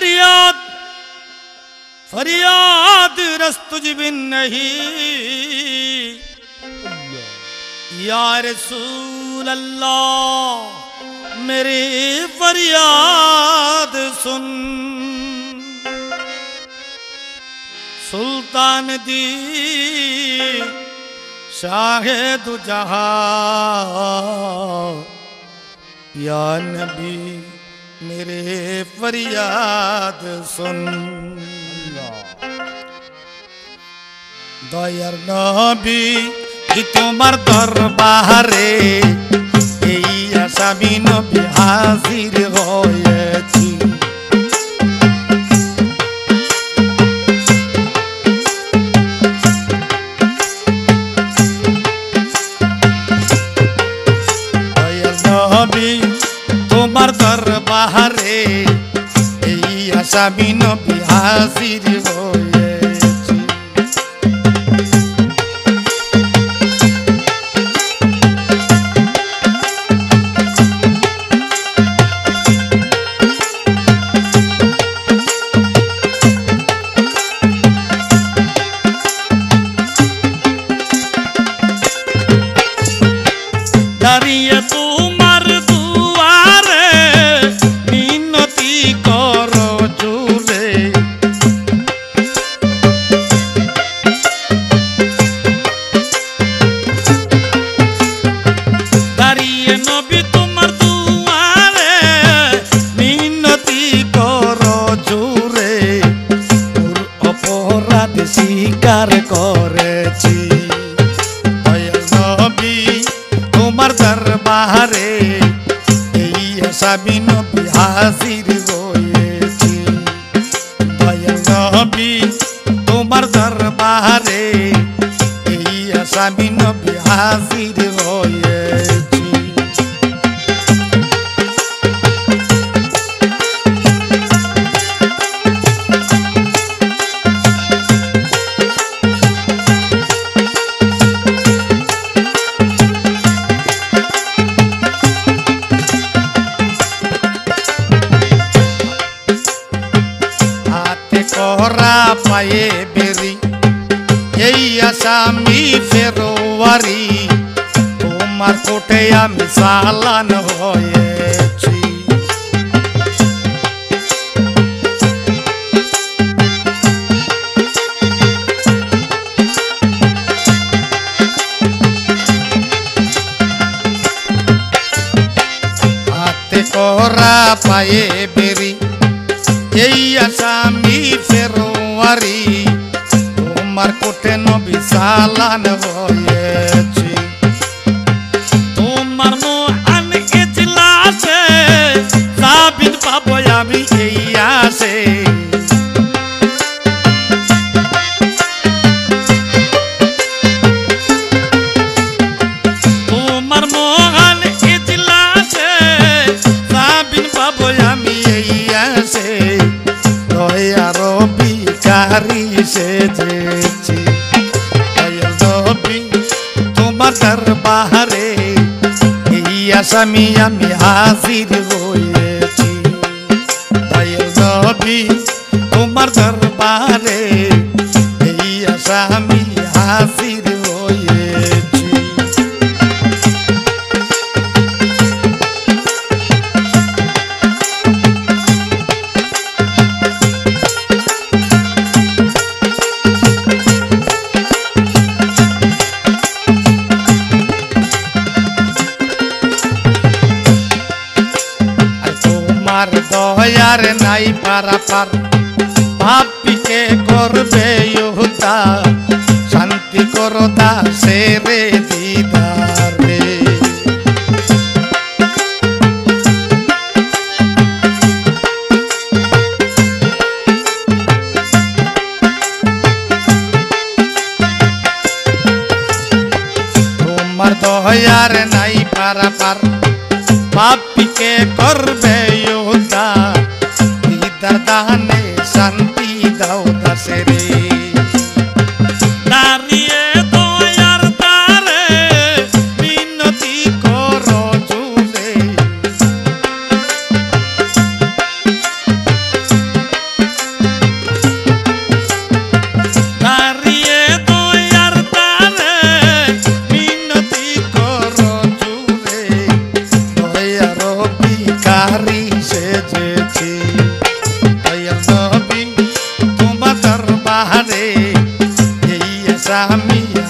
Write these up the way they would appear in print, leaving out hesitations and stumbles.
फरियाद फरियाद रस तुझ बिन नहीं या रसूल अल्लाह मेरी फरियाद सुन। सुल्तान दी शाहिद जहां या नबी मेरे फरियाद सुन। दयार नबी তোমার দরবারে এই আসামি নবী হাজির হয়েছি। নবী তোমার দরবারে এই আসামি নবী হাজির হয়েছি। দাঁড়িয়ে তোমার দুয়ারে মিনতি করো জুড়ে। দাঁড়িয়ে নবী তোমার দুয়ারে মিনতি করো জুড়ে। ওর অপরাধ স্বীকার করেছি। তোমার দরবারে এই আসামি নবী হাজির হয়েছি। দয়াল নবী তোমার দরবারে এই আসামি নবী হাজির হয়েছি। করা পায়ে বেরি এই আসামি ফেরোয়ারি তোমার কোটে আমি চালান হয়েছি। হাতে করা পায়ে বেরি এই আসামি ফেরোয়ারি তোমার কোটে নবী চালান হয়েছি। তোমার মহান ইজলাসে সাবিত পাবো আমি এই আসে। তোমার মহান ইজলাসে সাবিত পাবো আমি এই আসে। দয়ার ভিখারি সেজেছি। দয়াল নবী তোমার দরবারে এই আসামি আমি হাজির হয়েছি। দয়াল নবী তোমার দরবারে এই আসামি হাজির হয়েছি। দয়ার নাই পারাপার পাপীকে করবে উদ্ধার। শান্তি করো দাসের দিদার রে। তোমার দয়ার নাই পারাপার পাপীকে করবে উদ্ধার। দিদার দানে শান্তি দাও দাসেরে। দাঁড়িয়ে দয়ার দ্বারে মিনতি করো জুড়ে।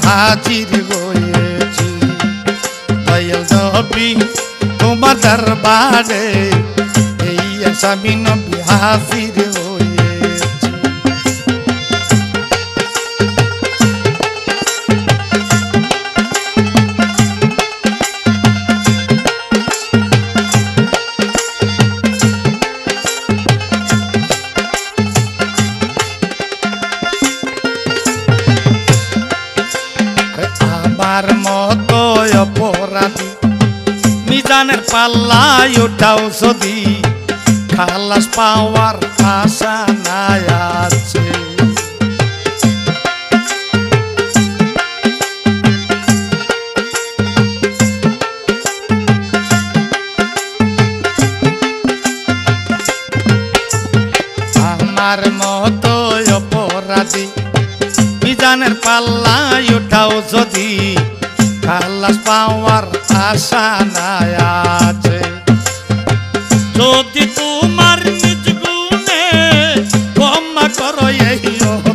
হাজির হয়েছি দয়াল নবী তোমার দরবারে এই আসামি নবী হাজির হয়েছি আমার মতো অপরাধী মিজানের পাল্লায় ওঠাও যদি খালাস পাওয়ার আশা নাই আছে আমার মতো অপরাধী মিজানের পাল্লায় ওঠাও যদি খালাস পাওয়ার আশা নাই আছে যদি তোমার নিজ গুণে ক্ষমা করো এই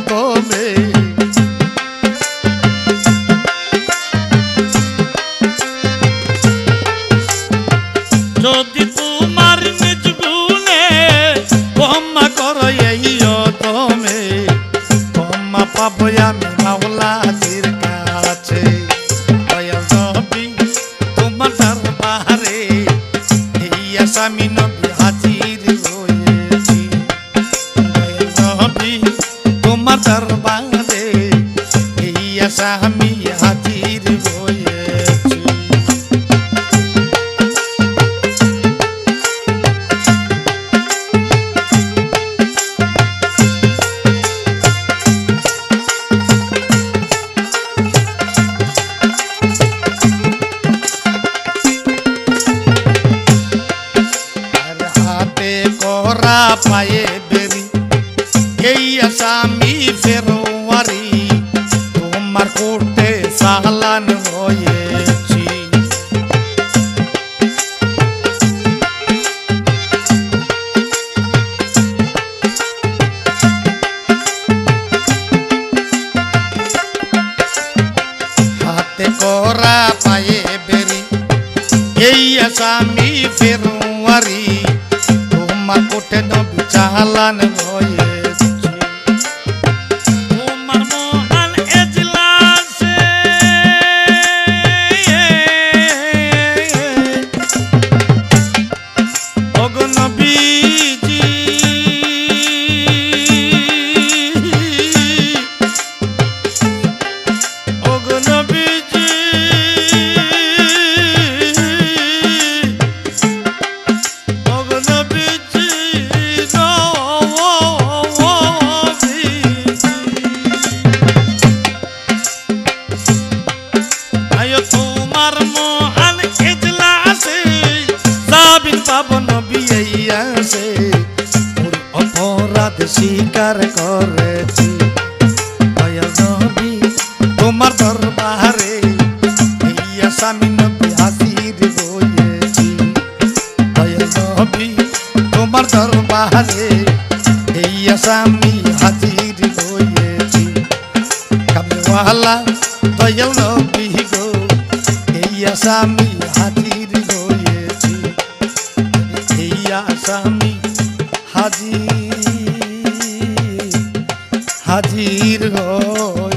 তুমি যদি তোমার নিজ গুণে ক্ষমা করো এই তুমি ক্ষমা পাবো আমি মাওলাজির কাছে দয়াল নবী তোমার দরবারে এই আসামি নবী হাজির হয়েছি দয়াল নবী তোমার দরবারে এই আসামি হাজির হয়েছি পায়ে বেরি এই আসামি ফেরোয়ারি তোমার কোর্টে চালান হয়েছি হাতে করা পায়ে বেরি এই আসামি ফেরোয়ারি তোমার কোটে নবী চালান হয়েছি তোমার মহান এজলাসে ওগো নবীজি ওগো নবীজি ওগো নবীজি তোমার মহান এজলাসে যাবিন পাবো নবী এই আসে ওর অপরাধ স্বীকার করেছি দয়াল নবী তোমার দরবারে এই আসামি নবী হাজির হয়েছি দয়াল নবী তোমার দরবারে এই আসামি হাজির হয়েছি কামলিওয়ালা দয়াল নবী গো এই আসামি হাজির হয়েছি এই আসামি হাজির হয়েছি